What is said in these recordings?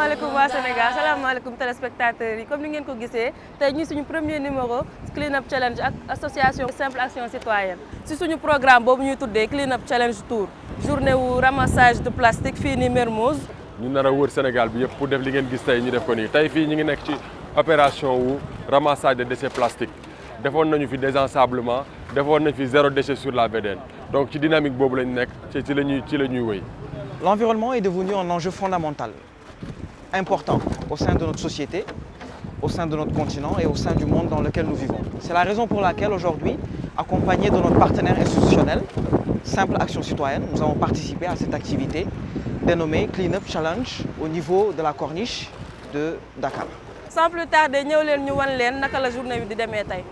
salaamaaleykum waa Sénégal salaamaaleykum téléspectateurs yi comme ni ngeen ko gisee tey ñuy suñu premier numéro Clean Up Challenge ak association Simple Action Citoyenne si suñu programme boobu ñuy tuddee Clean Up Challenge Tour journée wu ramassage de plastique fii nii Mermoz. ñu nar a wër Sénégal bi yëpp pour def li ngeen gis tey ñu def ko nii tey fii ñu ngi nekk ci opération wu ramassage de déchets plastiques defoon nañu fi désensablement defoon nañu fi zéro déchet sur la VDN donc ci dynamique boobu lañ nekk ci la ñuy wëy. L'environnement est devenu un enjeu fondamental, important au sein de notre société, au sein de notre continent et au sein du monde dans lequel nous vivons. C'est la raison pour laquelle aujourd'hui, accompagnés de notre partenaire institutionnel, Simple Action Citoyenne, nous avons participé à cette activité dénommée Clean Up Challenge au niveau de la corniche de Dakar. Sans plus tarder, ñëw leen ñu wan leen naka la journée bi di demee tey.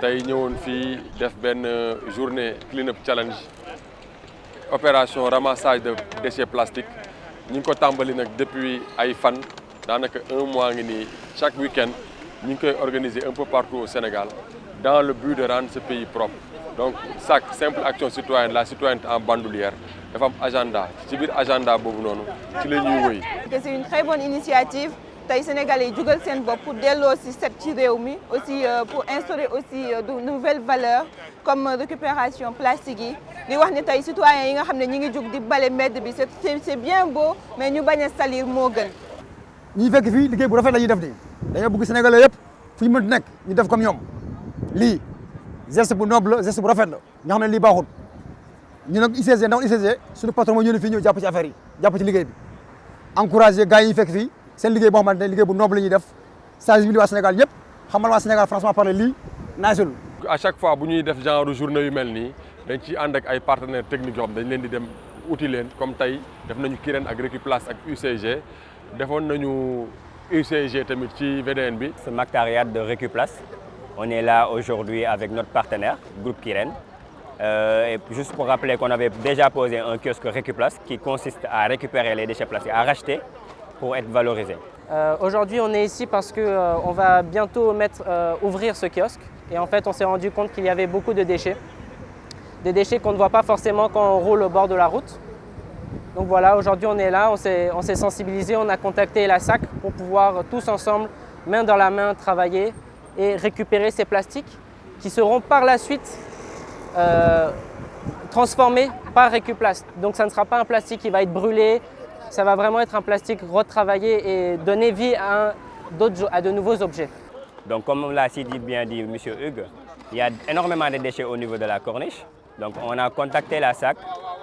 tey ñëwoon fii def benn journée Clean Up Challenge opération ramassage de déchets plastiques ñu ngi ko tàmbali nag depuis ay fan daanaka un mois ngi nii chaque week-end ñu ngi koy organiser un peu partout au Sénégal dans le but de rendre ce pays propre. Donc SAC Simple Action Citoyenne la citoyenneté en bandoulière dafa am agenda ci biir agenda boobu noonu ci la ñuy wëy. C'est une très bonne initiative. tey Sénégalais yi jugal seen bopp pour delloo si set ci réew mi aussi pour instaurer aussi de nouvelles valeurs comme récupération plastique yi di wax ni tey citoyens yi nga xam ne ñi ngi jug di bale mbedd bi c'est bien beau mais ñu bañ a salir moo gën. ñi fekk fii liggéey bu rafet la ñuy def nii dañoo bëgg Sénégalais yëpp fu ñu mënti nekk ñu def comme ñoom lii geste bu noble la geste bu rafet la nga xam ne lii baaxul ñu nag UCG ndax UCG suñu patron moo ñëw fii ñëw jàpp ci affaire yi jàpp ci liggéey bi encouragé gars yi fekk fii seen liggéey boo xamante ne liggéey bu noble la ñuy def sensibiliser waa Sénégal ñëpp xamal waa Sénégal franchement parler lii naasul. à chaque fois bu ñuy def genre journée yu mel nii dañ ciy ànd ak ay partenaires techniques yoo xam dañ leen di dem uti leen comme tey def nañu Kirène ak Recuplace ak UCG defoon nañu UCG tamit ci VDN bi. Secrétariat de Recuplace, on est là aujourd'hui avec notre partenaire groupe Kirène. Et juste pour rappeler qu'on avait déjà posé un kiosque Recuplace qui consiste à récupérer les déchets plastiques, à racheter pour être valorisé. Aujourd'hui, on est ici parce qu'on va bientôt ouvrir ce kiosque. Et en fait, on s'est rendu compte qu'il y avait beaucoup de déchets. Des déchets qu'on ne voit pas forcément quand on roule au bord de la route. Donc voilà, aujourd'hui, on est là, on s'est sensibilisé, on a contacté la SAC pour pouvoir tous ensemble, main dans la main, travailler et récupérer ces plastiques qui seront par la suite transformés par Recuplace. Donc ça ne sera pas un plastique qui va être brûlé. Ça va vraiment être un plastique retravaillé et donner vie à de nouveaux objets. Donc comme l'a si bien dit M. Hugues, il y a énormément de déchets au niveau de la corniche. Donc on a contacté la SAC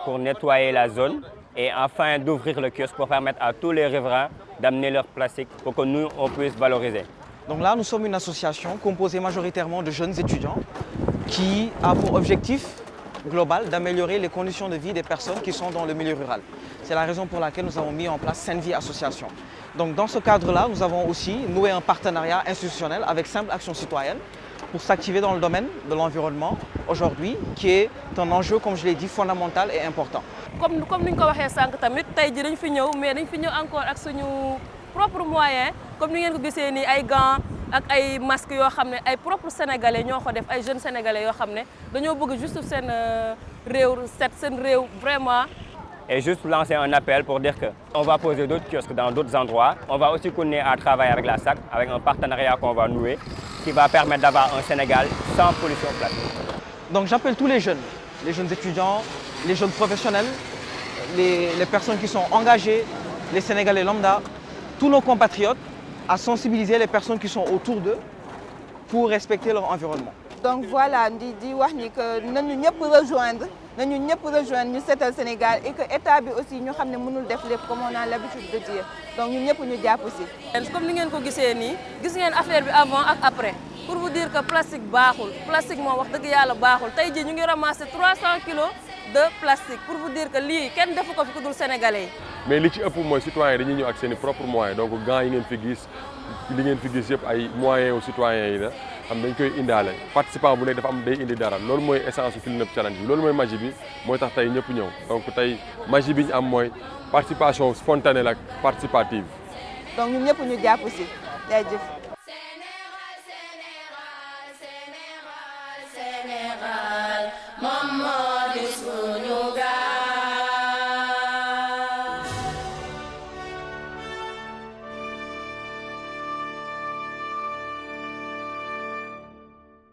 pour nettoyer la zone et enfin d'ouvrir le kiosque pour permettre à tous les riverains d'amener leur plastique pour que nous, on puisse valoriser. Donc là, nous sommes une association composée majoritairement de jeunes étudiants qui a pour objectif global d'améliorer les conditions de vie des personnes qui sont dans le milieu rural. C'est la raison pour laquelle nous avons mis en place Sainte-Vie Association. Donc dans ce cadre-là, nous avons aussi noué un partenariat institutionnel avec Simple Action Citoyenne pour s'activer dans le domaine de l'environnement aujourd'hui, qui est un enjeu, comme je l'ai dit, fondamental et important. Comme ni ñu ko waxee sànq tamit tey ji dañ fi ñëw mais dañ fi ñëw encore ak suñu propre moyen comme ni ngeen ko gisee nii ay gants ak ay masques yoo xam ne ay propres sénégalais ñoo ko def ay jeunes sénégalais yoo xam ne dañoo bëgg juste seen réew set seen réew vraiment. Et juste lancer un appel pour dire qu'on va poser d'autres kiosques dans d'autres endroits. On va aussi continuer à travailler avec la SAC, avec un partenariat qu'on va nouer, qui va permettre d'avoir un Sénégal sans pollution plastique. Donc j'appelle tous les jeunes étudiants, les jeunes professionnels, les personnes qui sont engagées, les Sénégalais lambda, tous nos compatriotes, à sensibiliser les personnes qui sont autour d'eux pour respecter leur environnement. Donc voilà, di wax ni que nañu ñëpp rejoindre ñu seetal Sénégal et que état bi aussi ñu xam ne mënul def lépp comme on a l'habitude de dire donc ñun ñëpp ñu jàpp aussi. Comme ni ngeen ko gisee nii gis ngeen affaire bi avant ak après pour vous dire que plastique baaxul plastique moom wax dëgg yàlla baaxul tey jii ñu ngi ramasser 300 kilos de plastique pour vous dire que lii kenn defu ko fi ku dul sénégalais yi. mais li ci ëpp mooy citoyens dañuy ñëw ak seen i propres moyens donc gants yi ngeen fi gis li ngeen fi gis yëpp ay moyens wu citoyens yi la xam dañ koy indaale participant bu nekk dafa am day indi dara loolu mooy essence su Clean Up Challenge bi loolu mooy magie bi mooy tax tey ñëpp ñëw donc tey magie bi ñu am mooy participation spontanée la participative. donc ñun ñëpp ñu jàpp si jaajëf. Sénégal moom moo di suñu